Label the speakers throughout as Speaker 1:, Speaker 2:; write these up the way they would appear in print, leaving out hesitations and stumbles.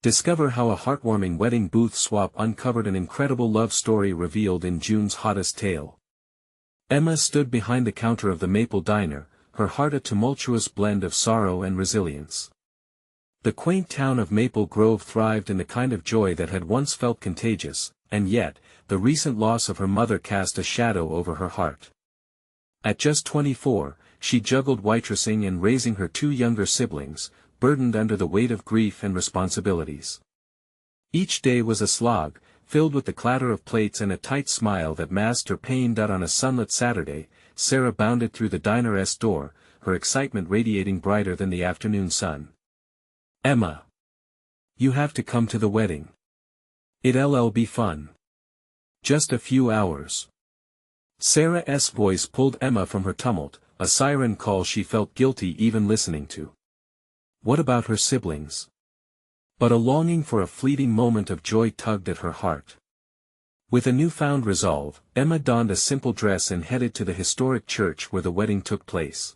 Speaker 1: Discover how a heartwarming wedding booth swap uncovered an incredible love story revealed in June's hottest tale. Emma stood behind the counter of the Maple Diner, her heart a tumultuous blend of sorrow and resilience. The quaint town of Maple Grove thrived in the kind of joy that had once felt contagious, and yet, the recent loss of her mother cast a shadow over her heart. At just 24, she juggled waitressing and raising her two younger siblings, burdened under the weight of grief and responsibilities. Each day was a slog, filled with the clatter of plates and a tight smile that masked her pain. On a sunlit Saturday, Sarah bounded through the diner's door, her excitement radiating brighter than the afternoon sun. "Emma! You have to come to the wedding. It'll be fun. Just a few hours." Sarah's voice pulled Emma from her tumult, a siren call she felt guilty even listening to. What about her siblings? But a longing for a fleeting moment of joy tugged at her heart. With a newfound resolve, Emma donned a simple dress and headed to the historic church where the wedding took place.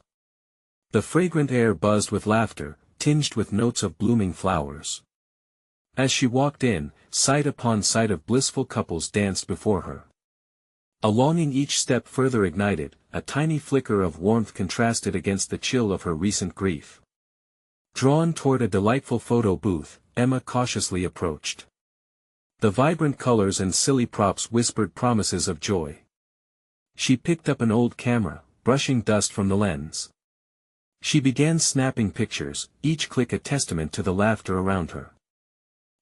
Speaker 1: The fragrant air buzzed with laughter, tinged with notes of blooming flowers. As she walked in, sight upon sight of blissful couples danced before her. A longing each step further ignited, a tiny flicker of warmth contrasted against the chill of her recent grief. Drawn toward a delightful photo booth, Emma cautiously approached. The vibrant colors and silly props whispered promises of joy. She picked up an old camera, brushing dust from the lens. She began snapping pictures, each click a testament to the laughter around her.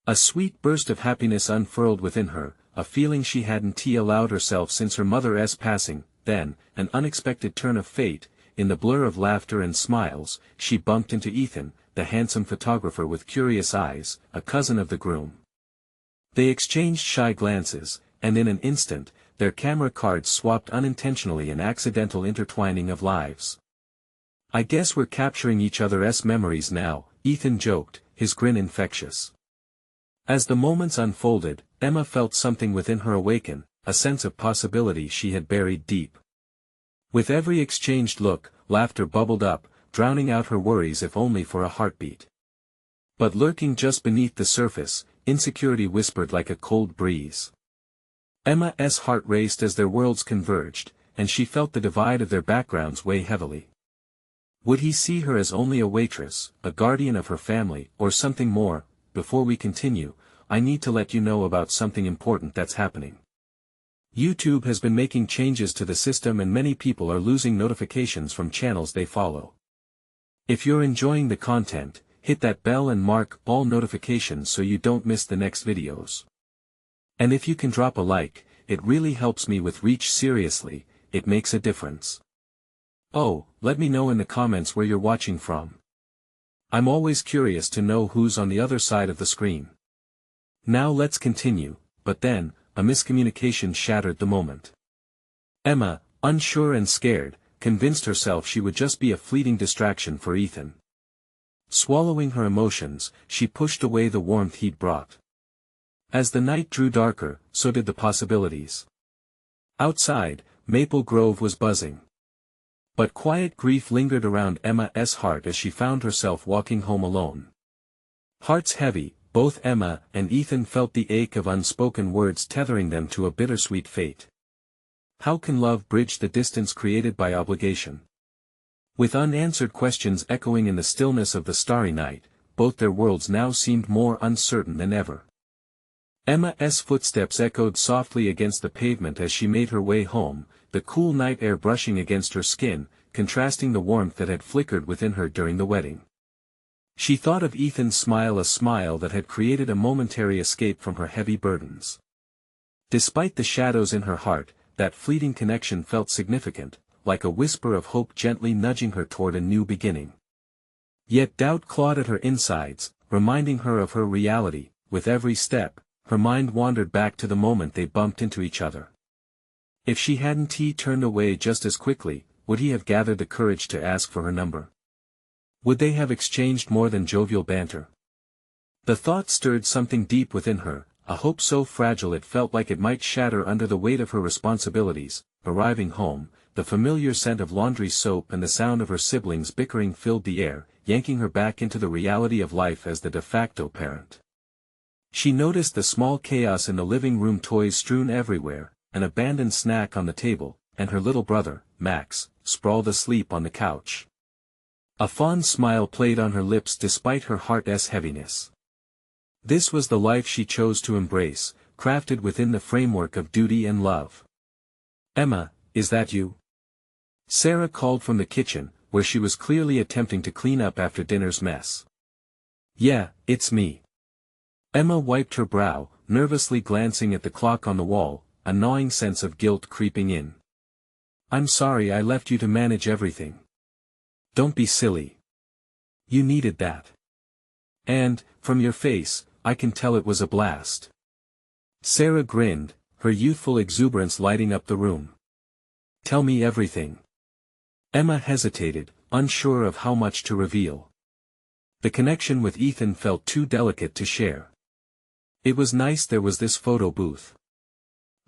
Speaker 1: A sweet burst of happiness unfurled within her, a feeling she hadn't allowed herself since her mother's passing. Then, an unexpected turn of fate. In the blur of laughter and smiles, she bumped into Ethan, the handsome photographer with curious eyes, a cousin of the groom. They exchanged shy glances, and in an instant, their camera cards swapped unintentionally, an accidental intertwining of lives. "I guess we're capturing each other's memories now," Ethan joked, his grin infectious. As the moments unfolded, Emma felt something within her awaken, a sense of possibility she had buried deep. With every exchanged look, laughter bubbled up, drowning out her worries if only for a heartbeat. But lurking just beneath the surface, insecurity whispered like a cold breeze. Emma's heart raced as their worlds converged, and she felt the divide of their backgrounds weigh heavily. Would he see her as only a waitress, a guardian of her family, or something more? Before we continue, I need to let you know about something important that's happening. YouTube has been making changes to the system and many people are losing notifications from channels they follow. If you're enjoying the content, hit that bell and mark all notifications so you don't miss the next videos. And if you can drop a like, it really helps me with reach. Seriously, it makes a difference. Oh, let me know in the comments where you're watching from. I'm always curious to know who's on the other side of the screen. Now let's continue, but then, a miscommunication shattered the moment. Emma, unsure and scared, convinced herself she would just be a fleeting distraction for Ethan. Swallowing her emotions, she pushed away the warmth he'd brought. As the night drew darker, so did the possibilities. Outside, Maple Grove was buzzing. But quiet grief lingered around Emma's heart as she found herself walking home alone. Hearts heavy, both Emma and Ethan felt the ache of unspoken words tethering them to a bittersweet fate. How can love bridge the distance created by obligation? With unanswered questions echoing in the stillness of the starry night, both their worlds now seemed more uncertain than ever. Emma's footsteps echoed softly against the pavement as she made her way home, the cool night air brushing against her skin, contrasting the warmth that had flickered within her during the wedding. She thought of Ethan's smile, a smile that had created a momentary escape from her heavy burdens. Despite the shadows in her heart, that fleeting connection felt significant, like a whisper of hope gently nudging her toward a new beginning. Yet doubt clawed at her insides, reminding her of her reality. With every step, her mind wandered back to the moment they bumped into each other. If she hadn't turned away just as quickly, would he have gathered the courage to ask for her number? Would they have exchanged more than jovial banter? The thought stirred something deep within her, a hope so fragile it felt like it might shatter under the weight of her responsibilities. Arriving home, the familiar scent of laundry soap and the sound of her siblings bickering filled the air, yanking her back into the reality of life as the de facto parent. She noticed the small chaos in the living room, toys strewn everywhere, an abandoned snack on the table, and her little brother, Max, sprawled asleep on the couch. A fond smile played on her lips despite her heart's heaviness. This was the life she chose to embrace, crafted within the framework of duty and love. "Emma, is that you?" Sarah called from the kitchen, where she was clearly attempting to clean up after dinner's mess. "Yeah, it's me." Emma wiped her brow, nervously glancing at the clock on the wall, a gnawing sense of guilt creeping in. "I'm sorry I left you to manage everything." "Don't be silly. You needed that. And, from your face, I can tell it was a blast." Sarah grinned, her youthful exuberance lighting up the room. "Tell me everything." Emma hesitated, unsure of how much to reveal. The connection with Ethan felt too delicate to share. "It was nice there was this photo booth.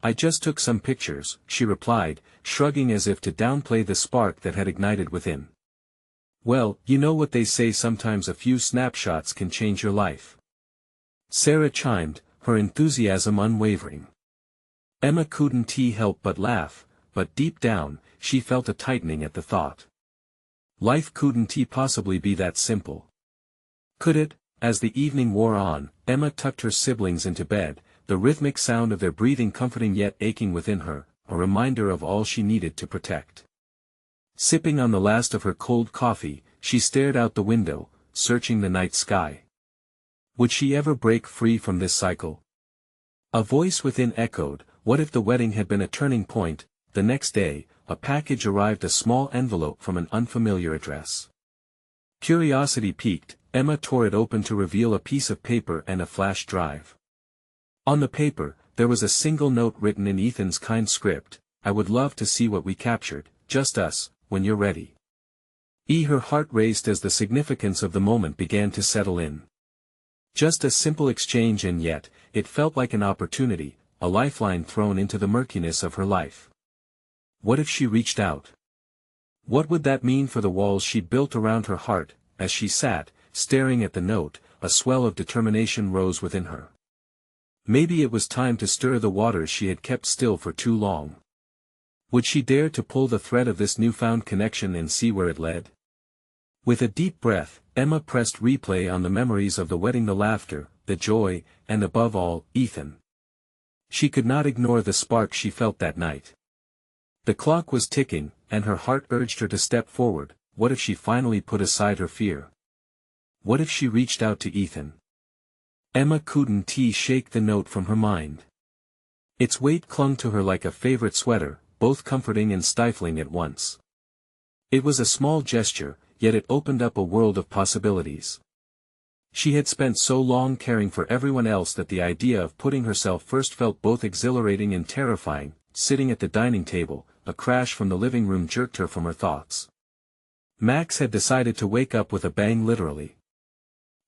Speaker 1: I just took some pictures," she replied, shrugging as if to downplay the spark that had ignited within. "Well, you know what they say, sometimes a few snapshots can change your life." Sarah chimed, her enthusiasm unwavering. Emma couldn't help but laugh, but deep down, she felt a tightening at the thought. Life couldn't possibly be that simple. Could it? As the evening wore on, Emma tucked her siblings into bed, the rhythmic sound of their breathing comforting yet aching within her, a reminder of all she needed to protect. Sipping on the last of her cold coffee, she stared out the window, searching the night sky. Would she ever break free from this cycle? A voice within echoed, what if the wedding had been a turning point? The next day, a package arrived, a small envelope from an unfamiliar address. Curiosity piqued, Emma tore it open to reveal a piece of paper and a flash drive. On the paper, there was a single note written in Ethan's kind script: "I would love to see what we captured, just us, when you're ready." Her heart raced as the significance of the moment began to settle in. Just a simple exchange, and yet, it felt like an opportunity, a lifeline thrown into the murkiness of her life. What if she reached out? What would that mean for the walls she built around her heart? As she sat, staring at the note, a swell of determination rose within her. Maybe it was time to stir the waters she had kept still for too long. Would she dare to pull the thread of this newfound connection and see where it led? With a deep breath, Emma pressed replay on the memories of the wedding, the laughter, the joy, and above all, Ethan. She could not ignore the spark she felt that night. The clock was ticking, and her heart urged her to step forward. What if she finally put aside her fear? What if she reached out to Ethan? Emma couldn't shake the note from her mind. Its weight clung to her like a favorite sweater, both comforting and stifling at once. It was a small gesture, yet it opened up a world of possibilities. She had spent so long caring for everyone else that the idea of putting herself first felt both exhilarating and terrifying. Sitting at the dining table, a crash from the living room jerked her from her thoughts. Max had decided to wake up with a bang, literally.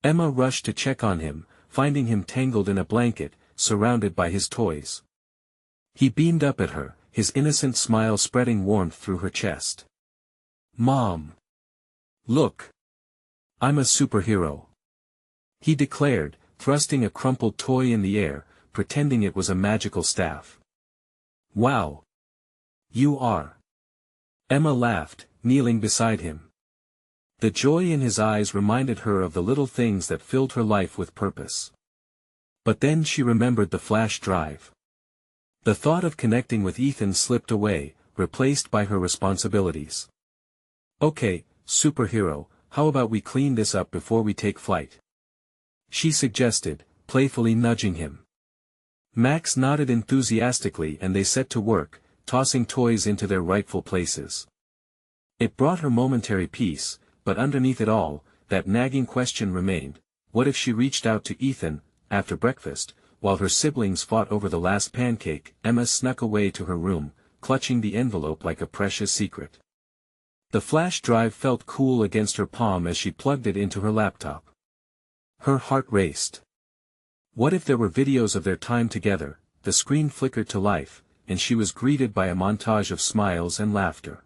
Speaker 1: Emma rushed to check on him, finding him tangled in a blanket, surrounded by his toys. He beamed up at her, his innocent smile spreading warmth through her chest. "Mom! Look! I'm a superhero!" he declared, thrusting a crumpled toy in the air, pretending it was a magical staff. "Wow! You are!" Emma laughed, kneeling beside him. The joy in his eyes reminded her of the little things that filled her life with purpose. But then she remembered the flash drive. The thought of connecting with Ethan slipped away, replaced by her responsibilities. "Okay, superhero, how about we clean this up before we take flight?" she suggested, playfully nudging him. Max nodded enthusiastically, and they set to work, tossing toys into their rightful places. It brought her momentary peace, but underneath it all, that nagging question remained: what if she reached out to Ethan? After breakfast, while her siblings fought over the last pancake, Emma snuck away to her room, clutching the envelope like a precious secret. The flash drive felt cool against her palm as she plugged it into her laptop. Her heart raced. What if there were videos of their time together? The screen flickered to life, and she was greeted by a montage of smiles and laughter.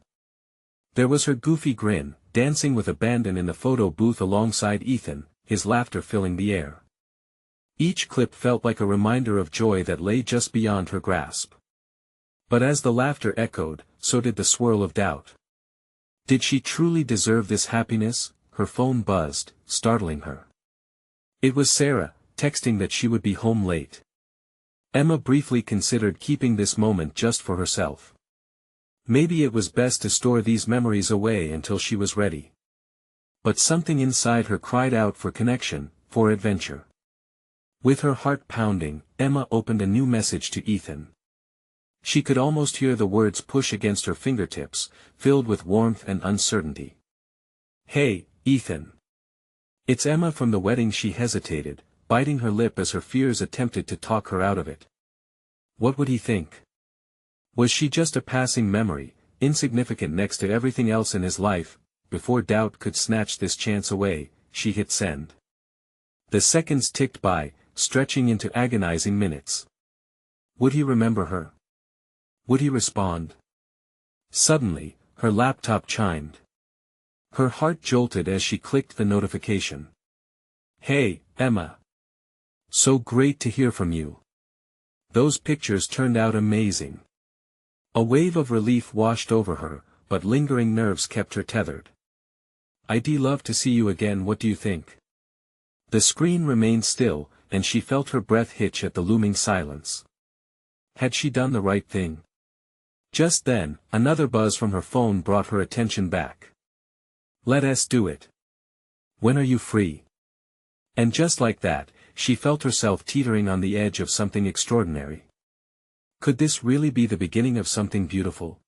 Speaker 1: There was her goofy grin, dancing with abandon in the photo booth alongside Ethan, his laughter filling the air. Each clip felt like a reminder of joy that lay just beyond her grasp. But as the laughter echoed, so did the swirl of doubt. Did she truly deserve this happiness? Her phone buzzed, startling her. It was Sarah, texting that she would be home late. Emma briefly considered keeping this moment just for herself. Maybe it was best to store these memories away until she was ready. But something inside her cried out for connection, for adventure. With her heart pounding, Emma opened a new message to Ethan. She could almost hear the words push against her fingertips, filled with warmth and uncertainty. "Hey, Ethan." It's Emma from the wedding. She hesitated, biting her lip as her fears attempted to talk her out of it. What would he think? Was she just a passing memory, insignificant next to everything else in his life? Before doubt could snatch this chance away, she hit send. The seconds ticked by, stretching into agonizing minutes. Would he remember her? Would he respond? Suddenly, her laptop chimed. Her heart jolted as she clicked the notification. "Hey, Emma. So great to hear from you. Those pictures turned out amazing." A wave of relief washed over her, but lingering nerves kept her tethered. "I'd love to see you again. What do you think?" The screen remained still, and she felt her breath hitch at the looming silence. Had she done the right thing? Just then, another buzz from her phone brought her attention back. "Let's do it. When are you free?" And just like that, she felt herself teetering on the edge of something extraordinary. Could this really be the beginning of something beautiful?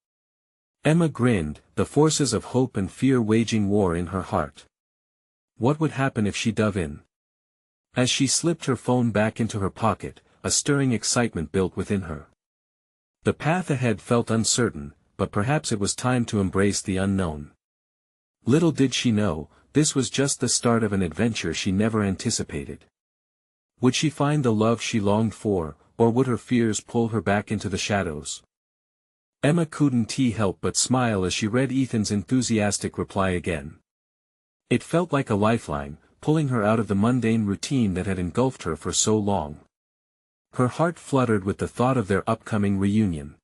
Speaker 1: Emma grinned, the forces of hope and fear waging war in her heart. What would happen if she dove in? As she slipped her phone back into her pocket, a stirring excitement built within her. The path ahead felt uncertain, but perhaps it was time to embrace the unknown. Little did she know, this was just the start of an adventure she never anticipated. Would she find the love she longed for, or would her fears pull her back into the shadows? Emma couldn't help but smile as she read Ethan's enthusiastic reply again. It felt like a lifeline, pulling her out of the mundane routine that had engulfed her for so long. Her heart fluttered with the thought of their upcoming reunion.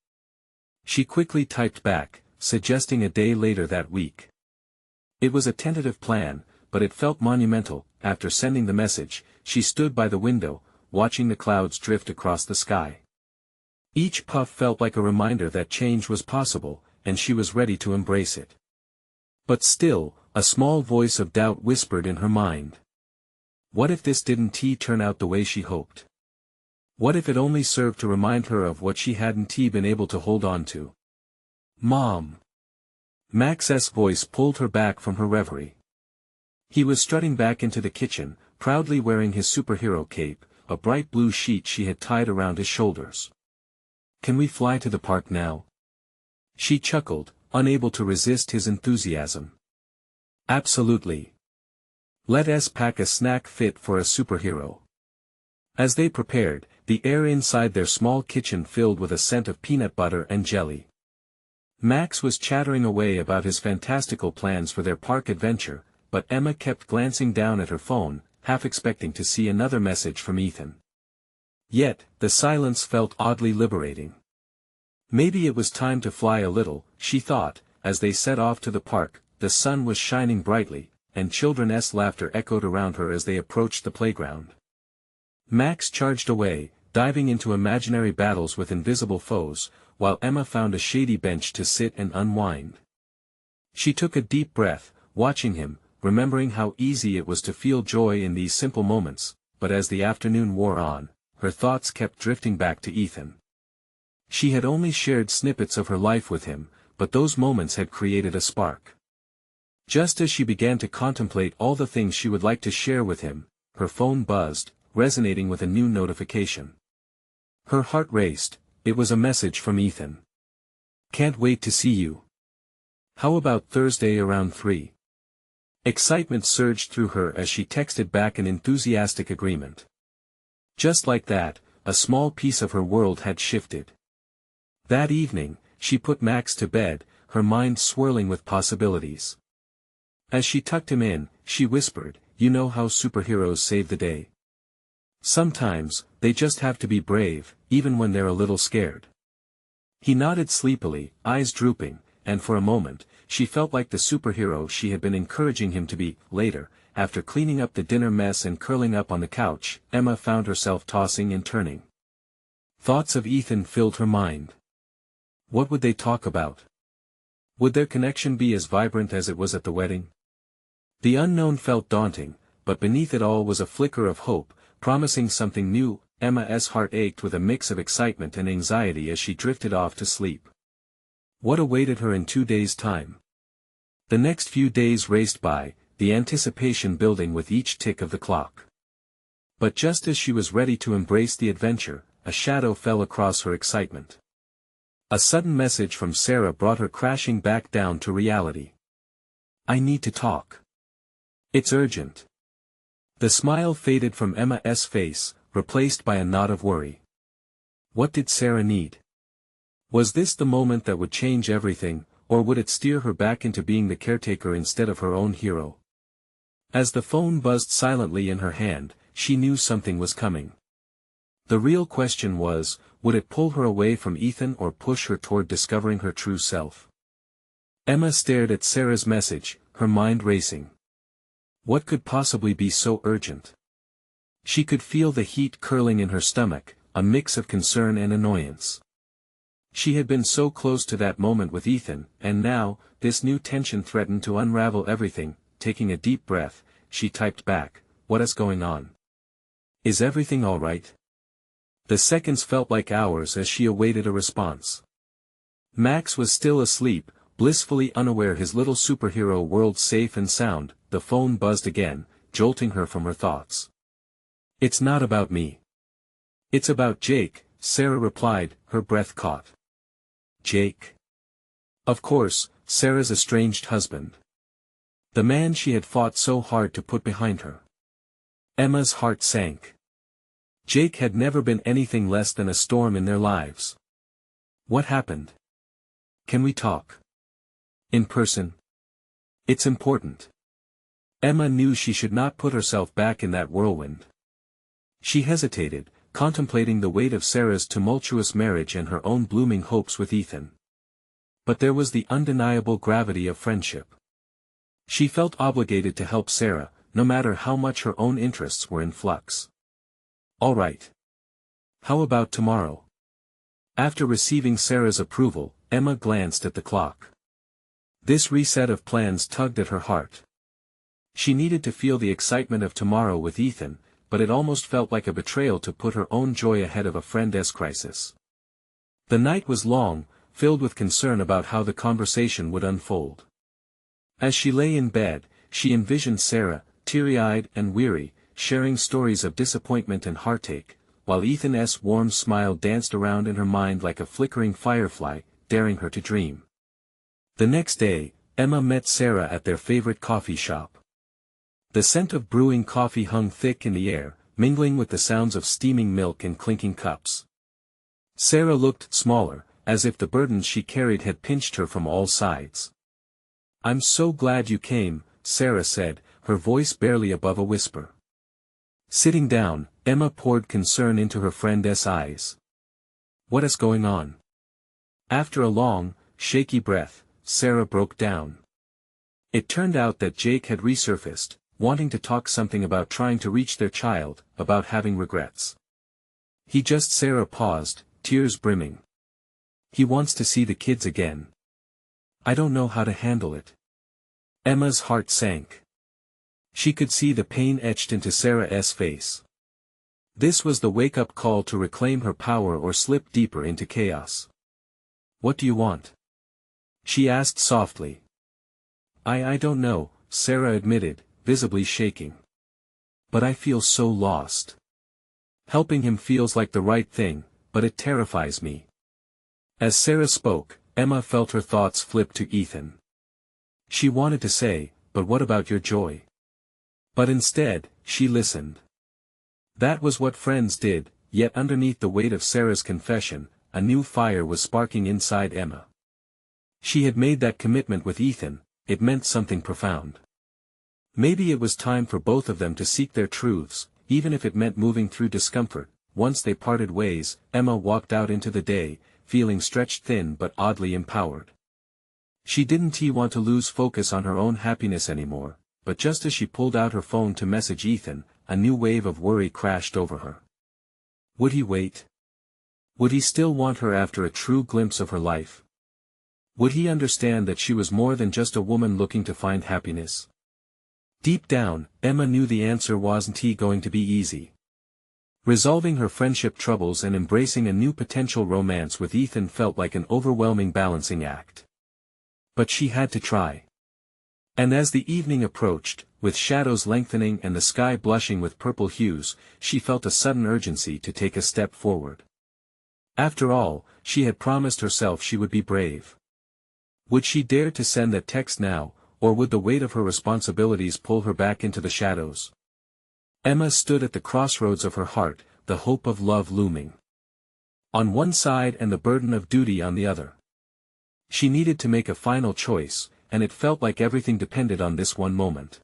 Speaker 1: She quickly typed back, suggesting a day later that week. It was a tentative plan, but it felt monumental. After sending the message, she stood by the window, watching the clouds drift across the sky. Each puff felt like a reminder that change was possible, and she was ready to embrace it. But still, a small voice of doubt whispered in her mind. What if this didn't turn out the way she hoped? What if it only served to remind her of what she hadn't been able to hold on to? "Mom." Max's voice pulled her back from her reverie. He was strutting back into the kitchen, proudly wearing his superhero cape, a bright blue sheet she had tied around his shoulders. "Can we fly to the park now?" She chuckled, unable to resist his enthusiasm. "Absolutely. Let's pack a snack fit for a superhero." As they prepared, the air inside their small kitchen filled with a scent of peanut butter and jelly. Max was chattering away about his fantastical plans for their park adventure, but Emma kept glancing down at her phone, half expecting to see another message from Ethan. Yet, the silence felt oddly liberating. Maybe it was time to fly a little, she thought, as they set off to the park. The sun was shining brightly, and children's laughter echoed around her as they approached the playground. Max charged away, diving into imaginary battles with invisible foes, while Emma found a shady bench to sit and unwind. She took a deep breath, watching him, remembering how easy it was to feel joy in these simple moments, but as the afternoon wore on, her thoughts kept drifting back to Ethan. She had only shared snippets of her life with him, but those moments had created a spark. Just as she began to contemplate all the things she would like to share with him, her phone buzzed, resonating with a new notification. Her heart raced. It was a message from Ethan. "Can't wait to see you. How about Thursday around 3? Excitement surged through her as she texted back an enthusiastic agreement. Just like that, a small piece of her world had shifted. That evening, she put Max to bed, her mind swirling with possibilities. As she tucked him in, she whispered, "You know how superheroes save the day. Sometimes, they just have to be brave, even when they're a little scared. He nodded sleepily, eyes drooping, and for a moment, she felt like the superhero she had been encouraging him to be. Later, after cleaning up the dinner mess and curling up on the couch, Emma found herself tossing and turning. Thoughts of Ethan filled her mind. What would they talk about? Would their connection be as vibrant as it was at the wedding? The unknown felt daunting, but beneath it all was a flicker of hope, promising something new. Emma's heart ached with a mix of excitement and anxiety as she drifted off to sleep. What awaited her in 2 days' time? The next few days raced by, the anticipation building with each tick of the clock. But just as she was ready to embrace the adventure, a shadow fell across her excitement. A sudden message from Sarah brought her crashing back down to reality. I need to talk. It's urgent. The smile faded from Emma's face, replaced by a nod of worry. What did Sarah need? Was this the moment that would change everything, or would it steer her back into being the caretaker instead of her own hero? As the phone buzzed silently in her hand, she knew something was coming. The real question was, would it pull her away from Ethan or push her toward discovering her true self? Emma stared at Sarah's message, her mind racing. What could possibly be so urgent? She could feel the heat curling in her stomach, a mix of concern and annoyance. She had been so close to that moment with Ethan, and now, this new tension threatened to unravel everything. Taking a deep breath, she typed back, "What is going on? Is everything all right?" The seconds felt like hours as she awaited a response. Max was still asleep, blissfully unaware his little superhero world safe and sound. The phone buzzed again, jolting her from her thoughts. It's not about me. It's about Jake, Sarah replied, her breath caught. Jake? Of course, Sarah's estranged husband. The man she had fought so hard to put behind her. Emma's heart sank. Jake had never been anything less than a storm in their lives. What happened? Can we talk? In person? It's important. Emma knew she should not put herself back in that whirlwind. She hesitated, contemplating the weight of Sarah's tumultuous marriage and her own blooming hopes with Ethan. But there was the undeniable gravity of friendship. She felt obligated to help Sarah, no matter how much her own interests were in flux. All right. How about tomorrow? After receiving Sarah's approval, Emma glanced at the clock. This reset of plans tugged at her heart. She needed to feel the excitement of tomorrow with Ethan, but it almost felt like a betrayal to put her own joy ahead of a friend's crisis. The night was long, filled with concern about how the conversation would unfold. As she lay in bed, she envisioned Sarah, teary-eyed and weary, sharing stories of disappointment and heartache, while Ethan's warm smile danced around in her mind like a flickering firefly, daring her to dream. The next day, Emma met Sarah at their favorite coffee shop. The scent of brewing coffee hung thick in the air, mingling with the sounds of steaming milk and clinking cups. Sarah looked smaller, as if the burdens she carried had pinched her from all sides. "I'm so glad you came," Sarah said, her voice barely above a whisper. Sitting down, Emma poured concern into her friend's eyes. "What is going on?" After a long, shaky breath, Sarah broke down. It turned out that Jake had resurfaced, wanting to talk something about trying to reach their child, about having regrets. Sarah paused, tears brimming. "He wants to see the kids again. I don't know how to handle it." Emma's heart sank. She could see the pain etched into Sarah's face. This was the wake-up call to reclaim her power or slip deeper into chaos. "What do you want?" she asked softly. I don't know," Sarah admitted, visibly shaking. "But I feel so lost. Helping him feels like the right thing, but it terrifies me." As Sarah spoke, Emma felt her thoughts flip to Ethan. She wanted to say, "But what about your joy?" But instead, she listened. That was what friends did, yet underneath the weight of Sarah's confession, a new fire was sparking inside Emma. She had made that commitment with Ethan, it meant something profound. Maybe it was time for both of them to seek their truths, even if it meant moving through discomfort. Once they parted ways, Emma walked out into the day, feeling stretched thin but oddly empowered. She didn't want to lose focus on her own happiness anymore, but just as she pulled out her phone to message Ethan, a new wave of worry crashed over her. Would he wait? Would he still want her after a true glimpse of her life? Would he understand that she was more than just a woman looking to find happiness? Deep down, Emma knew the answer wasn't going to be easy. Resolving her friendship troubles and embracing a new potential romance with Ethan felt like an overwhelming balancing act. But she had to try. And as the evening approached, with shadows lengthening and the sky blushing with purple hues, she felt a sudden urgency to take a step forward. After all, she had promised herself she would be brave. Would she dare to send that text now, or would the weight of her responsibilities pull her back into the shadows? Emma stood at the crossroads of her heart, the hope of love looming on one side and the burden of duty on the other. She needed to make a final choice, and it felt like everything depended on this one moment.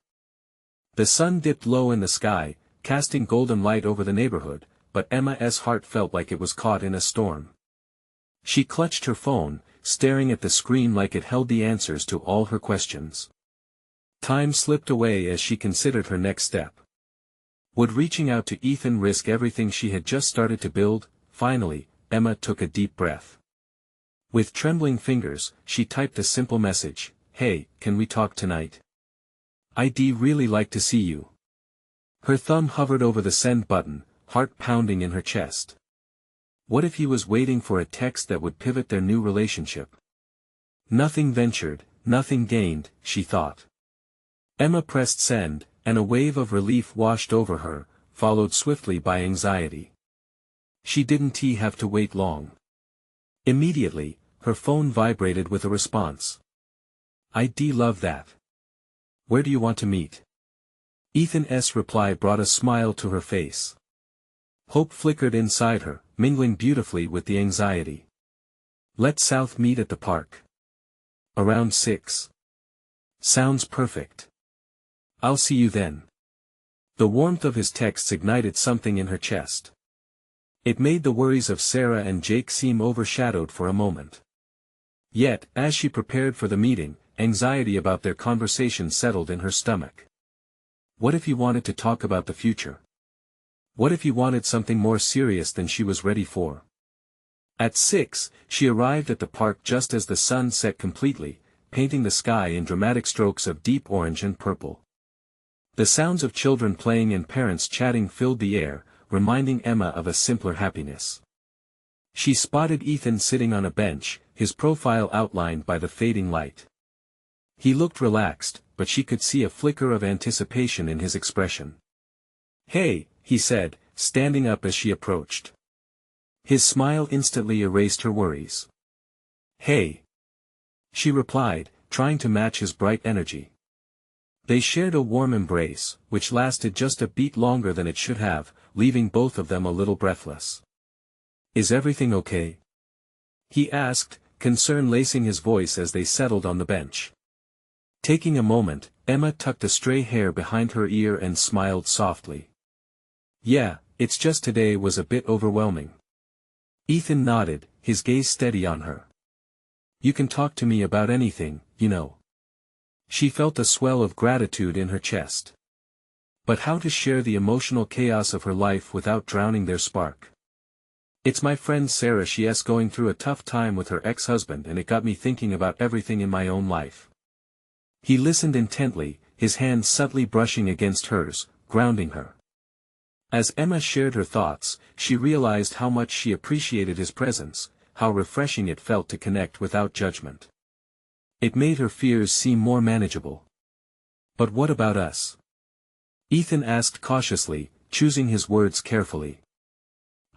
Speaker 1: The sun dipped low in the sky, casting golden light over the neighborhood, but Emma's heart felt like it was caught in a storm. She clutched her phone, staring at the screen like it held the answers to all her questions. Time slipped away as she considered her next step. Would reaching out to Ethan risk everything she had just started to build? Finally, Emma took a deep breath. With trembling fingers, she typed a simple message: "Hey, can we talk tonight? I'd really like to see you." Her thumb hovered over the send button, heart pounding in her chest. What if he was waiting for a text that would pivot their new relationship? Nothing ventured, nothing gained, she thought. Emma pressed send, and a wave of relief washed over her, followed swiftly by anxiety. She didn't have to wait long. Immediately, her phone vibrated with a response. "I'd love that. Where do you want to meet?" Ethan's reply brought a smile to her face. Hope flickered inside her, mingling beautifully with the anxiety. "Let's South meet at the park. Around 6. Sounds perfect. I'll see you then." The warmth of his texts ignited something in her chest. It made the worries of Sarah and Jake seem overshadowed for a moment. Yet, as she prepared for the meeting, anxiety about their conversation settled in her stomach. What if he wanted to talk about the future? What if he wanted something more serious than she was ready for? At 6, she arrived at the park just as the sun set completely, painting the sky in dramatic strokes of deep orange and purple. The sounds of children playing and parents chatting filled the air, reminding Emma of a simpler happiness. She spotted Ethan sitting on a bench, his profile outlined by the fading light. He looked relaxed, but she could see a flicker of anticipation in his expression. "Hey," he said, standing up as she approached. His smile instantly erased her worries. "Hey," she replied, trying to match his bright energy. They shared a warm embrace, which lasted just a beat longer than it should have, leaving both of them a little breathless. "Is everything okay?" he asked, concern lacing his voice as they settled on the bench. Taking a moment, Emma tucked a stray hair behind her ear and smiled softly. "Yeah, it's just today was a bit overwhelming." Ethan nodded, his gaze steady on her. "You can talk to me about anything, you know." She felt a swell of gratitude in her chest. But how to share the emotional chaos of her life without drowning their spark? "It's my friend Sarah. She's going through a tough time with her ex-husband, and it got me thinking about everything in my own life." He listened intently, his hand subtly brushing against hers, grounding her. As Emma shared her thoughts, she realized how much she appreciated his presence, how refreshing it felt to connect without judgment. It made her fears seem more manageable. "But what about us?" Ethan asked cautiously, choosing his words carefully.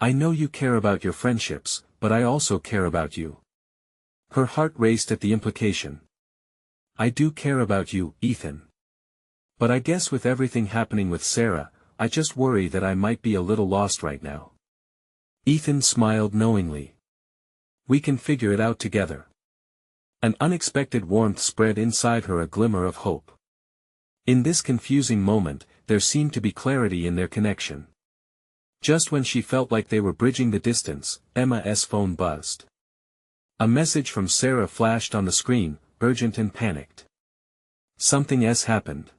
Speaker 1: "I know you care about your friendships, but I also care about you." Her heart raced at the implication. "I do care about you, Ethan. But I guess with everything happening with Sarah, I just worry that I might be a little lost right now." Ethan smiled knowingly. "We can figure it out together." An unexpected warmth spread inside her, a glimmer of hope. In this confusing moment, there seemed to be clarity in their connection. Just when she felt like they were bridging the distance, Emma's phone buzzed. A message from Sarah flashed on the screen, urgent and panicked. "Something has happened.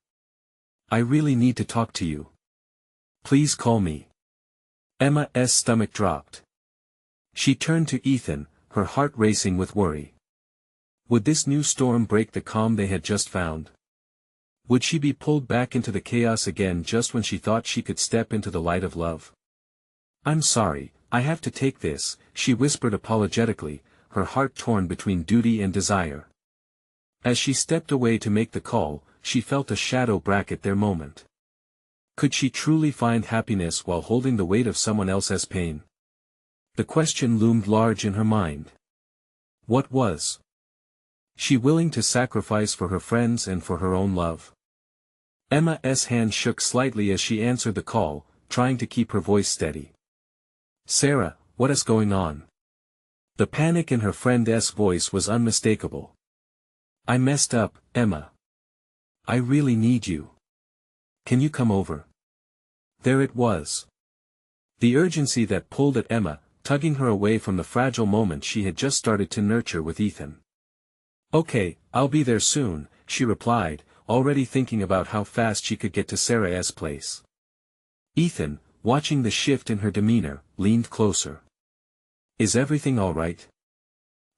Speaker 1: I really need to talk to you. Please call me." Emma's stomach dropped. She turned to Ethan, her heart racing with worry. Would this new storm break the calm they had just found? Would she be pulled back into the chaos again just when she thought she could step into the light of love? "I'm sorry, I have to take this," she whispered apologetically, her heart torn between duty and desire. As she stepped away to make the call, she felt a shadow bracket their moment. Could she truly find happiness while holding the weight of someone else's pain? The question loomed large in her mind. What was she willing to sacrifice for her friends and for her own love? Emma's hand shook slightly as she answered the call, trying to keep her voice steady. "Sarah, what is going on?" The panic in her friend's voice was unmistakable. "I messed up, Emma. I really need you. Can you come over?" There it was. The urgency that pulled at Emma, tugging her away from the fragile moment she had just started to nurture with Ethan. "Okay, I'll be there soon," she replied, already thinking about how fast she could get to Sarah's place. Ethan, watching the shift in her demeanor, leaned closer. "Is everything all right?"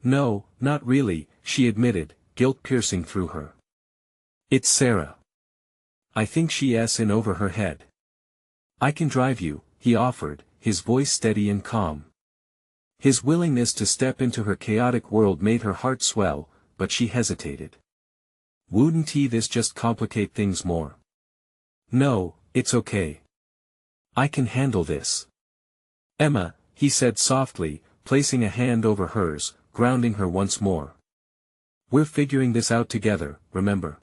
Speaker 1: "No, not really," she admitted, guilt piercing through her. "It's Sarah. I think she's in over her head." "I can drive you," he offered, his voice steady and calm. His willingness to step into her chaotic world made her heart swell, but she hesitated. Wouldn't this just complicate things more? "No, it's okay. I can handle this." "Emma," he said softly, placing a hand over hers, grounding her once more. "We're figuring this out together, remember?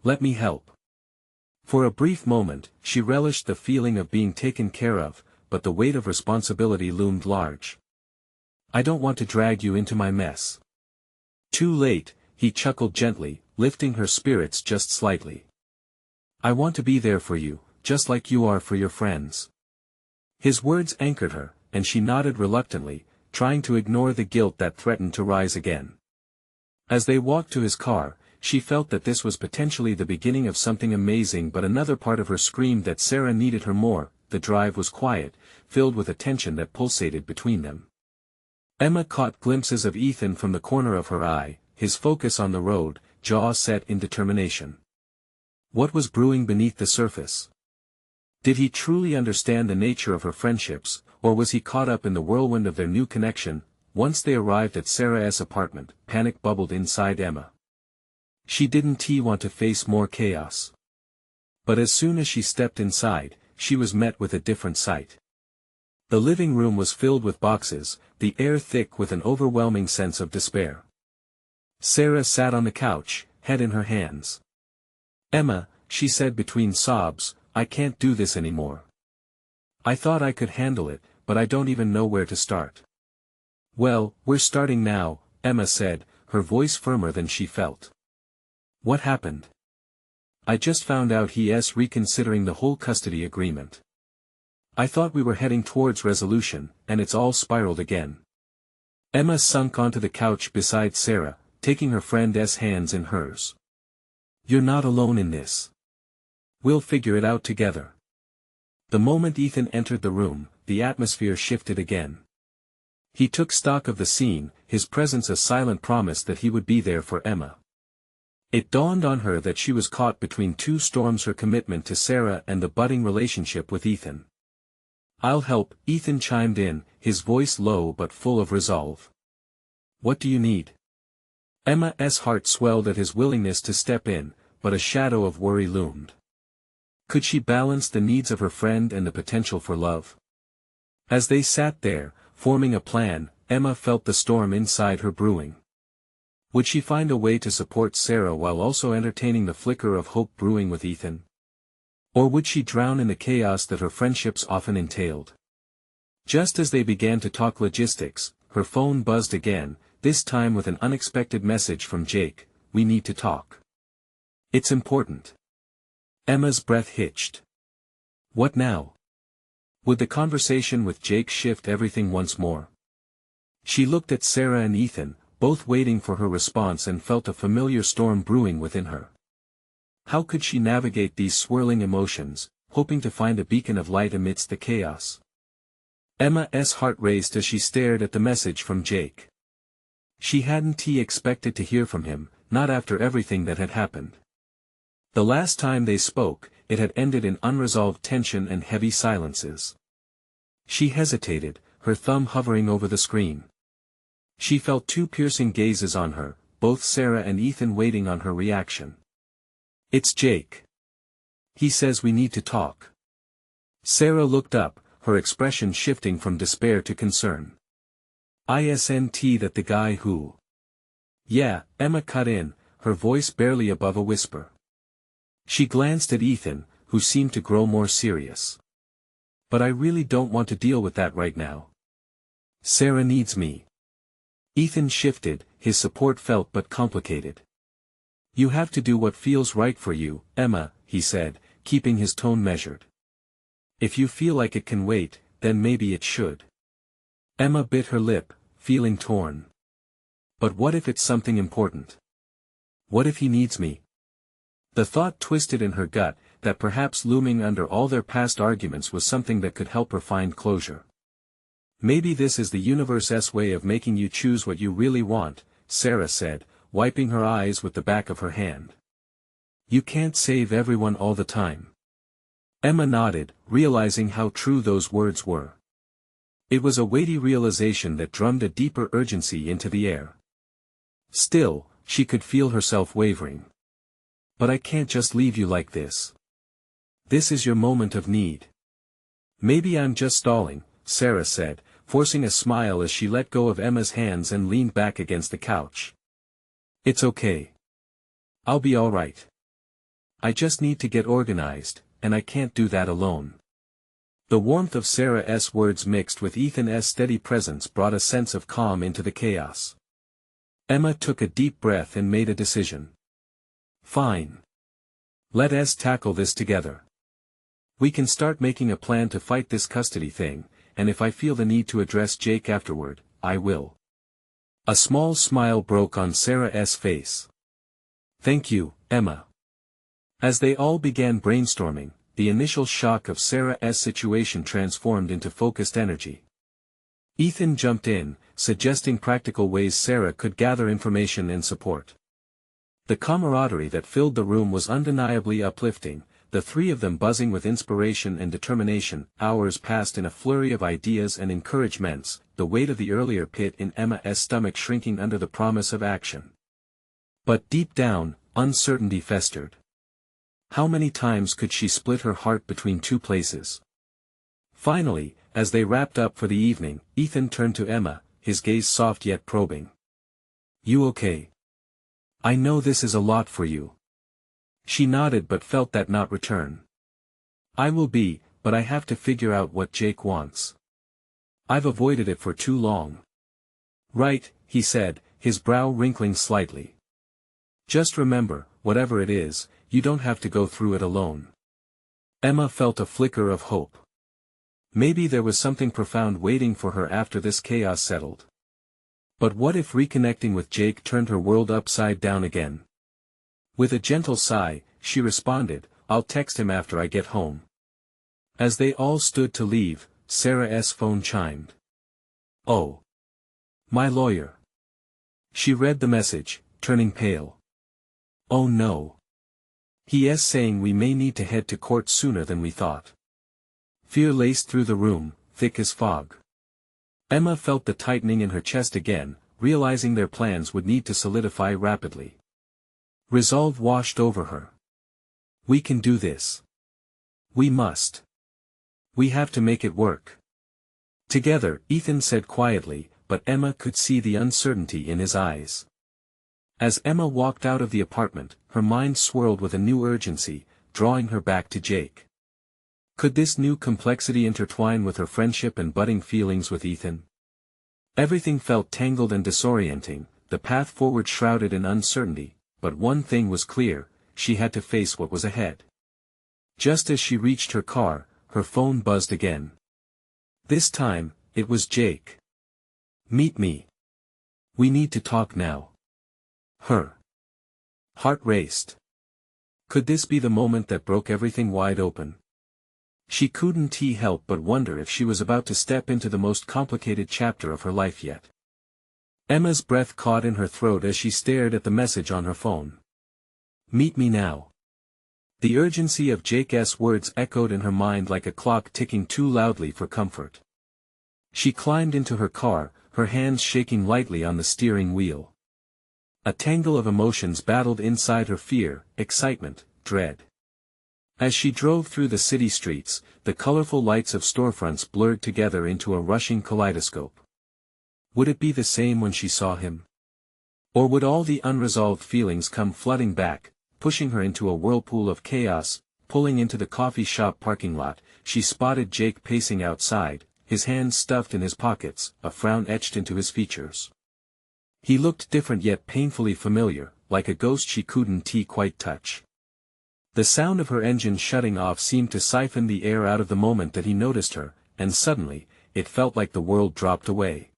Speaker 1: Let me help." For a brief moment, she relished the feeling of being taken care of, but the weight of responsibility loomed large. "I don't want to drag you into my mess." "Too late," he chuckled gently, lifting her spirits just slightly. "I want to be there for you, just like you are for your friends." His words anchored her, and she nodded reluctantly, trying to ignore the guilt that threatened to rise again. As they walked to his car, she felt that this was potentially the beginning of something amazing, but another part of her screamed that Sarah needed her more. The drive was quiet, filled with a tension that pulsated between them. Emma caught glimpses of Ethan from the corner of her eye, his focus on the road, jaw set in determination. What was brewing beneath the surface? Did he truly understand the nature of her friendships, or was he caught up in the whirlwind of their new connection? Once they arrived at Sarah's apartment, panic bubbled inside Emma. She didn't want to face more chaos. But as soon as she stepped inside, she was met with a different sight. The living room was filled with boxes, the air thick with an overwhelming sense of despair. Sarah sat on the couch, head in her hands. "Emma," she said between sobs, "I can't do this anymore. I thought I could handle it, but I don't even know where to start." "Well, we're starting now," Emma said, her voice firmer than she felt. "What happened?" "I just found out he's reconsidering the whole custody agreement. I thought we were heading towards resolution, and it's all spiraled again." Emma sunk onto the couch beside Sarah, taking her friend's hands in hers. "You're not alone in this. We'll figure it out together." The moment Ethan entered the room, the atmosphere shifted again. He took stock of the scene, his presence a silent promise that he would be there for Emma. It dawned on her that she was caught between two storms: her commitment to Sarah and the budding relationship with Ethan. "I'll help," Ethan chimed in, his voice low but full of resolve. "What do you need?" Emma's heart swelled at his willingness to step in, but a shadow of worry loomed. Could she balance the needs of her friend and the potential for love? As they sat there, forming a plan, Emma felt the storm inside her brewing. Would she find a way to support Sarah while also entertaining the flicker of hope brewing with Ethan? Or would she drown in the chaos that her friendships often entailed? Just as they began to talk logistics, her phone buzzed again, this time with an unexpected message from Jake. "We need to talk. It's important." Emma's breath hitched. What now? Would the conversation with Jake shift everything once more? She looked at Sarah and Ethan, both waiting for her response, and felt a familiar storm brewing within her. How could she navigate these swirling emotions, hoping to find a beacon of light amidst the chaos? Emma's heart raced as she stared at the message from Jake. She hadn't expected to hear from him, not after everything that had happened. The last time they spoke, it had ended in unresolved tension and heavy silences. She hesitated, her thumb hovering over the screen. She felt two piercing gazes on her, both Sarah and Ethan waiting on her reaction. It's Jake. He says we need to talk. Sarah looked up, her expression shifting from despair to concern. Isn't that the guy who... Yeah, Emma cut in, her voice barely above a whisper. She glanced at Ethan, who seemed to grow more serious. But I really don't want to deal with that right now. Sarah needs me. Ethan shifted, his support felt but complicated. You have to do what feels right for you, Emma, he said, keeping his tone measured. If you feel like it can wait, then maybe it should. Emma bit her lip, feeling torn. But what if it's something important? What if he needs me? The thought twisted in her gut, that perhaps looming under all their past arguments was something that could help her find closure. Maybe this is the universe's way of making you choose what you really want, Sarah said, wiping her eyes with the back of her hand. You can't save everyone all the time. Emma nodded, realizing how true those words were. It was a weighty realization that drummed a deeper urgency into the air. Still, she could feel herself wavering. But I can't just leave you like this. This is your moment of need. Maybe I'm just stalling, Sarah said, forcing a smile as she let go of Emma's hands and leaned back against the couch. It's okay. I'll be all right. I just need to get organized, and I can't do that alone. The warmth of Sarah's words mixed with Ethan's steady presence brought a sense of calm into the chaos. Emma took a deep breath and made a decision. Fine. Let us tackle this together. We can start making a plan to fight this custody thing, and if I feel the need to address Jake afterward, I will. A small smile broke on Sarah's face. Thank you, Emma. As they all began brainstorming, the initial shock of Sarah's situation transformed into focused energy. Ethan jumped in, suggesting practical ways Sarah could gather information and support. The camaraderie that filled the room was undeniably uplifting, the three of them buzzing with inspiration and determination. Hours passed in a flurry of ideas and encouragements, the weight of the earlier pit in Emma's stomach shrinking under the promise of action. But deep down, uncertainty festered. How many times could she split her heart between two places? Finally, as they wrapped up for the evening, Ethan turned to Emma, his gaze soft yet probing. You okay? I know this is a lot for you. She nodded but felt that not return. I will be, but I have to figure out what Jake wants. I've avoided it for too long. Right, he said, his brow wrinkling slightly. Just remember, whatever it is, you don't have to go through it alone. Emma felt a flicker of hope. Maybe there was something profound waiting for her after this chaos settled. But what if reconnecting with Jake turned her world upside down again? With a gentle sigh, she responded, I'll text him after I get home. As they all stood to leave, Sarah's phone chimed. Oh. My lawyer. She read the message, turning pale. Oh no. He is saying we may need to head to court sooner than we thought. Fear laced through the room, thick as fog. Emma felt the tightening in her chest again, realizing their plans would need to solidify rapidly. Resolve washed over her. We can do this. We must. We have to make it work. Together, Ethan said quietly, but Emma could see the uncertainty in his eyes. As Emma walked out of the apartment, her mind swirled with a new urgency, drawing her back to Jake. Could this new complexity intertwine with her friendship and budding feelings with Ethan? Everything felt tangled and disorienting, the path forward shrouded in uncertainty, but one thing was clear, she had to face what was ahead. Just as she reached her car, her phone buzzed again. This time, it was Jake. "Meet me. We need to talk now." Her heart raced. Could this be the moment that broke everything wide open? She couldn't help but wonder if she was about to step into the most complicated chapter of her life yet. Emma's breath caught in her throat as she stared at the message on her phone. "Meet me now." The urgency of Jake's words echoed in her mind like a clock ticking too loudly for comfort. She climbed into her car, her hands shaking lightly on the steering wheel. A tangle of emotions battled inside her: fear, excitement, dread. As she drove through the city streets, the colorful lights of storefronts blurred together into a rushing kaleidoscope. Would it be the same when she saw him? Or would all the unresolved feelings come flooding back, pushing her into a whirlpool of chaos? Pulling into the coffee shop parking lot, she spotted Jake pacing outside, his hands stuffed in his pockets, a frown etched into his features. He looked different yet painfully familiar, like a ghost she couldn't quite touch. The sound of her engine shutting off seemed to siphon the air out of the moment that he noticed her, and suddenly, it felt like the world dropped away.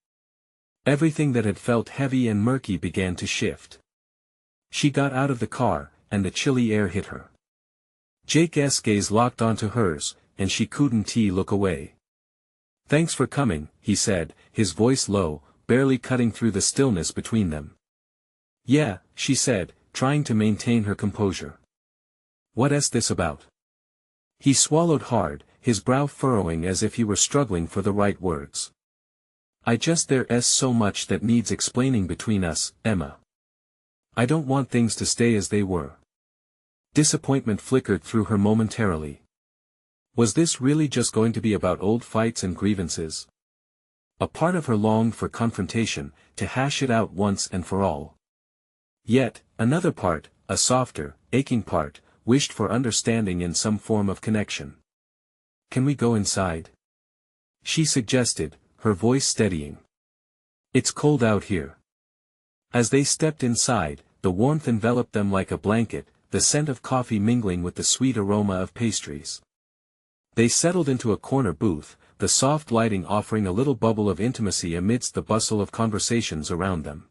Speaker 1: Everything that had felt heavy and murky began to shift. She got out of the car, and the chilly air hit her. Jake's gaze locked onto hers, and she couldn't look away. "Thanks for coming," he said, his voice low, barely cutting through the stillness between them. "Yeah," she said, trying to maintain her composure. "What's this about?" He swallowed hard, his brow furrowing as if he were struggling for the right words. "There's so much that needs explaining between us, Emma. I don't want things to stay as they were." Disappointment flickered through her momentarily. Was this really just going to be about old fights and grievances? A part of her longed for confrontation, to hash it out once and for all. Yet, another part, a softer, aching part, wished for understanding in some form of connection. "Can we go inside?" she suggested, her voice steadying. "It's cold out here." As they stepped inside, the warmth enveloped them like a blanket, the scent of coffee mingling with the sweet aroma of pastries. They settled into a corner booth, the soft lighting offering a little bubble of intimacy amidst the bustle of conversations around them.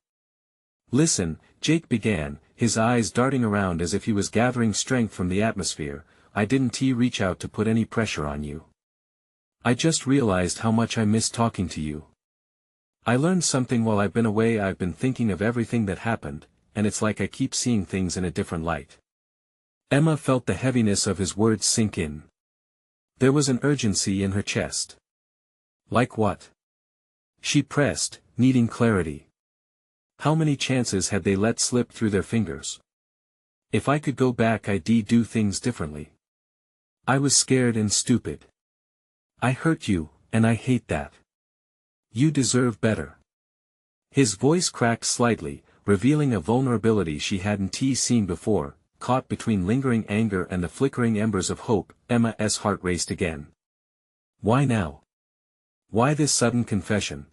Speaker 1: "Listen," Jake began, his eyes darting around as if he was gathering strength from the atmosphere, "I didn't reach out to put any pressure on you. I just realized how much I miss talking to you. I learned something while I've been away. I've been thinking of everything that happened, and it's like I keep seeing things in a different light." Emma felt the heaviness of his words sink in. There was an urgency in her chest. "Like what?" she pressed, needing clarity. How many chances had they let slip through their fingers? "If I could go back, I'd do things differently. I was scared and stupid. I hurt you, and I hate that. You deserve better." His voice cracked slightly, revealing a vulnerability she hadn't seen before, caught between lingering anger and the flickering embers of hope. Emma's heart raced again. "Why now? Why this sudden confession?"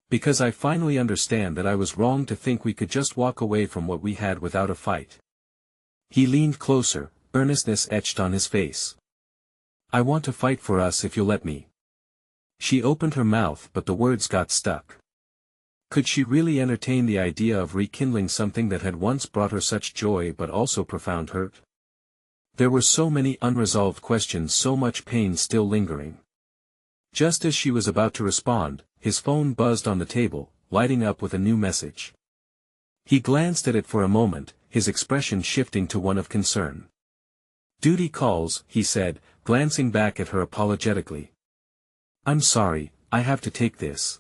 Speaker 1: "Because I finally understand that I was wrong to think we could just walk away from what we had without a fight." He leaned closer, earnestness etched on his face. "I want to fight for us if you'll let me." She opened her mouth but the words got stuck. Could she really entertain the idea of rekindling something that had once brought her such joy but also profound hurt? There were so many unresolved questions, so much pain still lingering. Just as she was about to respond, his phone buzzed on the table, lighting up with a new message. He glanced at it for a moment, his expression shifting to one of concern. "Duty calls," he said, glancing back at her apologetically. "I'm sorry, I have to take this."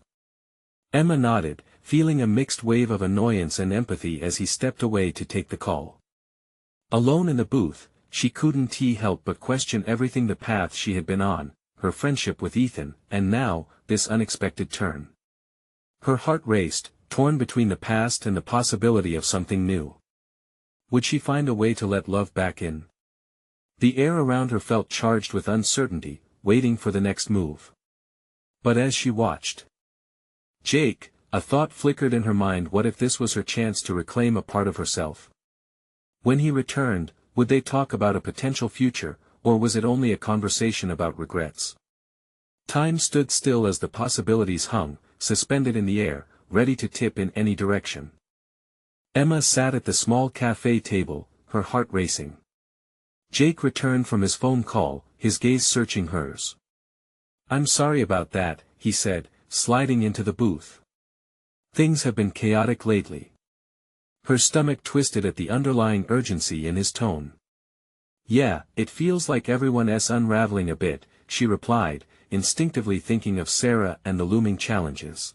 Speaker 1: Emma nodded, feeling a mixed wave of annoyance and empathy as he stepped away to take the call. Alone in the booth, she couldn't help but question everything: the path she had been on, her friendship with Ethan, and now, this unexpected turn. Her heart raced, torn between the past and the possibility of something new. Would she find a way to let love back in? The air around her felt charged with uncertainty, waiting for the next move. But as she watched Jake, a thought flickered in her mind: what if this was her chance to reclaim a part of herself? When he returned, would they talk about a potential future, or was it only a conversation about regrets? Time stood still as the possibilities hung, suspended in the air, ready to tip in any direction. Emma sat at the small cafe table, her heart racing. Jake returned from his phone call, his gaze searching hers. "I'm sorry about that," he said, sliding into the booth. "Things have been chaotic lately." Her stomach twisted at the underlying urgency in his tone. "Yeah, it feels like everyone's unraveling a bit," she replied, instinctively thinking of Sarah and the looming challenges.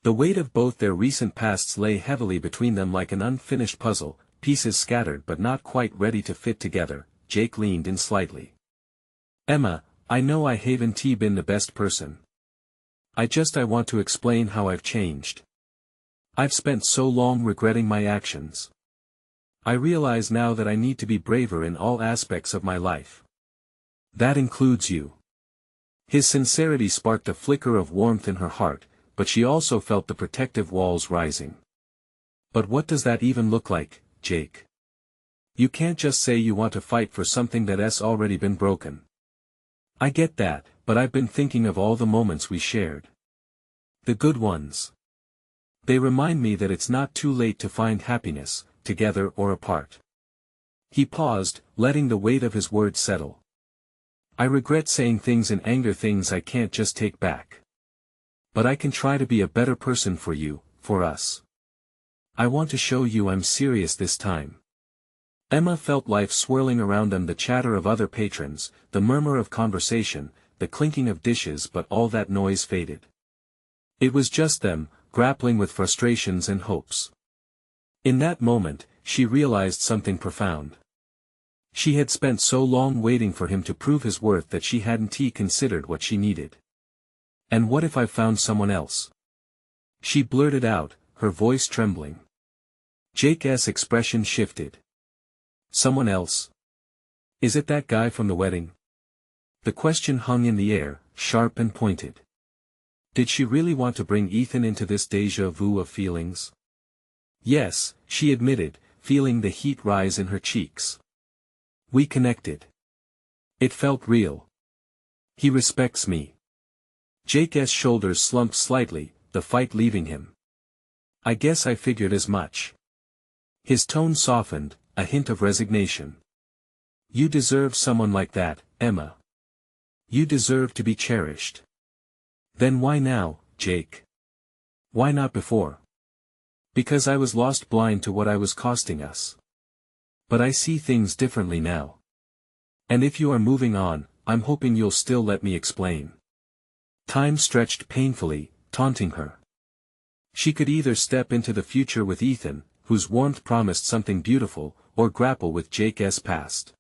Speaker 1: The weight of both their recent pasts lay heavily between them like an unfinished puzzle, pieces scattered but not quite ready to fit together. Jake leaned in slightly. "Emma, I know I haven't been the best person. I want to explain how I've changed. I've spent so long regretting my actions. I realize now that I need to be braver in all aspects of my life. That includes you." His sincerity sparked a flicker of warmth in her heart, but she also felt the protective walls rising. "But what does that even look like, Jake? You can't just say you want to fight for something that's already been broken." "I get that, but I've been thinking of all the moments we shared. The good ones. They remind me that it's not too late to find happiness, together or apart." He paused, letting the weight of his words settle. "I regret saying things in anger, things I can't just take back. But I can try to be a better person for you, for us. I want to show you I'm serious this time." Emma felt life swirling around them, the chatter of other patrons, the murmur of conversation, the clinking of dishes, but all that noise faded. It was just them, grappling with frustrations and hopes. In that moment, she realized something profound. She had spent so long waiting for him to prove his worth that she hadn't considered what she needed. "And what if I found someone else?" she blurted out, her voice trembling. Jake's expression shifted. "Someone else? Is it that guy from the wedding?" The question hung in the air, sharp and pointed. Did she really want to bring Ethan into this déjà vu of feelings? "Yes," she admitted, feeling the heat rise in her cheeks. "We connected. It felt real. He respects me." Jake's shoulders slumped slightly, the fight leaving him. "I guess I figured as much." His tone softened, a hint of resignation. "You deserve someone like that, Emma. You deserve to be cherished." "Then why now, Jake? Why not before?" "Because I was lost, blind to what I was costing us. But I see things differently now. And if you are moving on, I'm hoping you'll still let me explain." Time stretched painfully, taunting her. She could either step into the future with Ethan, whose warmth promised something beautiful, or grapple with Jake's past.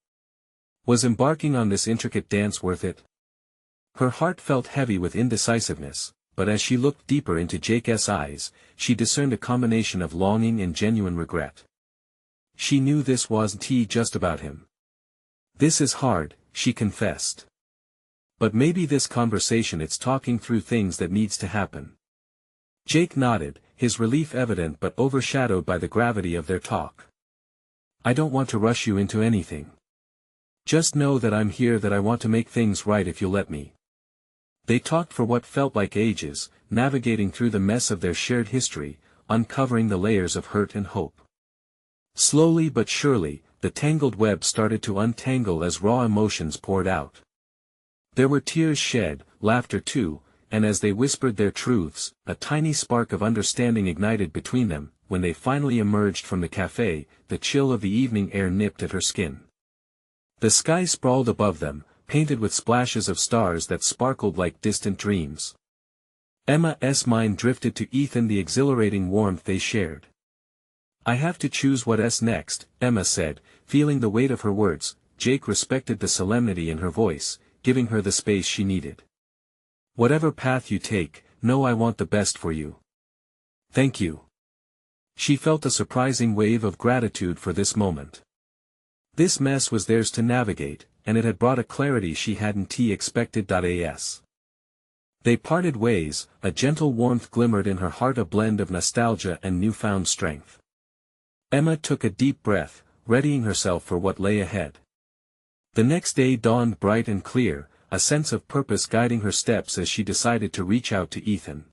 Speaker 1: Was embarking on this intricate dance worth it? Her heart felt heavy with indecisiveness, but as she looked deeper into Jake's eyes, she discerned a combination of longing and genuine regret. She knew this wasn't just about him. "This is hard," she confessed. "But maybe this conversation, it's talking through things that needs to happen." Jake nodded, his relief evident but overshadowed by the gravity of their talk. "I don't want to rush you into anything. Just know that I'm here, that I want to make things right if you'll let me." They talked for what felt like ages, navigating through the mess of their shared history, uncovering the layers of hurt and hope. Slowly but surely, the tangled web started to untangle as raw emotions poured out. There were tears shed, laughter too, and as they whispered their truths, a tiny spark of understanding ignited between them. When they finally emerged from the cafe, the chill of the evening air nipped at her skin. The sky sprawled above them, painted with splashes of stars that sparkled like distant dreams. Emma's mind drifted to Ethan, the exhilarating warmth they shared. "I have to choose what's next," Emma said, feeling the weight of her words. Jake respected the solemnity in her voice, giving her the space she needed. "Whatever path you take, know I want the best for you." "Thank you." She felt a surprising wave of gratitude for this moment. This mess was theirs to navigate, and it had brought a clarity she hadn't expected. They parted ways, a gentle warmth glimmered in her heart, a blend of nostalgia and newfound strength. Emma took a deep breath, readying herself for what lay ahead. The next day dawned bright and clear, a sense of purpose guiding her steps as she decided to reach out to Ethan.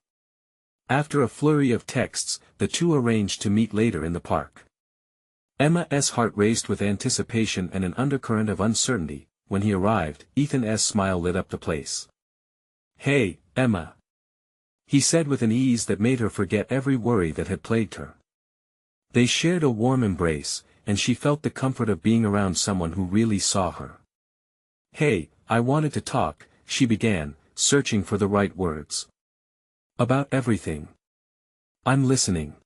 Speaker 1: After a flurry of texts, the two arranged to meet later in the park. Emma's heart raced with anticipation and an undercurrent of uncertainty. When he arrived, Ethan's smile lit up the place. "Hey, Emma," he said with an ease that made her forget every worry that had plagued her. They shared a warm embrace, and she felt the comfort of being around someone who really saw her. "Hey, I wanted to talk," she began, searching for the right words. "About everything. I'm listening."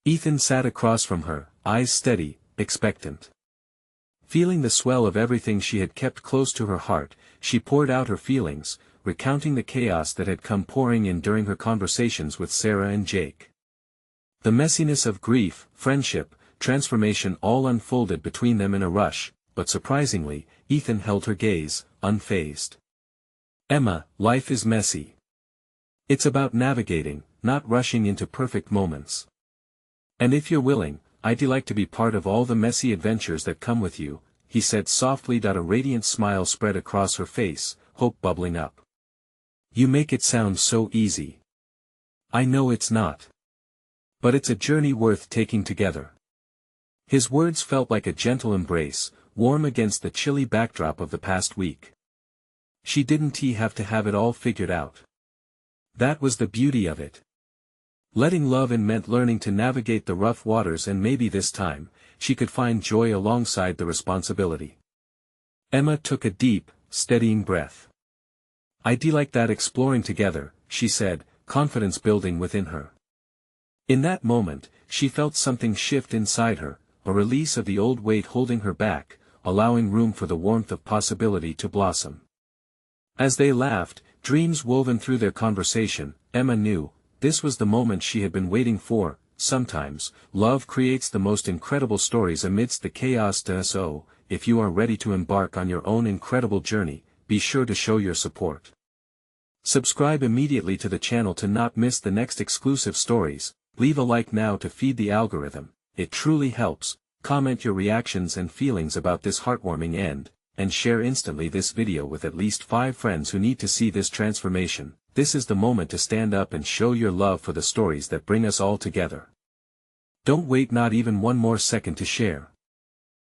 Speaker 1: Ethan sat across from her, eyes steady, expectant. Feeling the swell of everything she had kept close to her heart, she poured out her feelings, recounting the chaos that had come pouring in during her conversations with Sarah and Jake. The messiness of grief, friendship, transformation all unfolded between them in a rush, but surprisingly, Ethan held her gaze, unfazed. "Emma, life is messy. It's about navigating, not rushing into perfect moments. And if you're willing, I'd like to be part of all the messy adventures that come with you," he said softly. A radiant smile spread across her face, hope bubbling up. "You make it sound so easy. I know it's not. But it's a journey worth taking together." His words felt like a gentle embrace, warm against the chilly backdrop of the past week. She didn't have to have it all figured out. That was the beauty of it. Letting love in meant learning to navigate the rough waters, and maybe this time, she could find joy alongside the responsibility. Emma took a deep, steadying breath. "I'd like that exploring together," she said, confidence building within her. In that moment, she felt something shift inside her, a release of the old weight holding her back, allowing room for the warmth of possibility to blossom. As they laughed, dreams woven through their conversation, Emma knew, this was the moment she had been waiting for. Sometimes, love creates the most incredible stories amidst the chaos. So, if you are ready to embark on your own incredible journey, be sure to show your support. Subscribe immediately to the channel to not miss the next exclusive stories, leave a like now to feed the algorithm, it truly helps, comment your reactions and feelings about this heartwarming end, and share instantly this video with at least 5 friends who need to see this transformation. This is the moment to stand up and show your love for the stories that bring us all together. Don't wait not even one more second to share.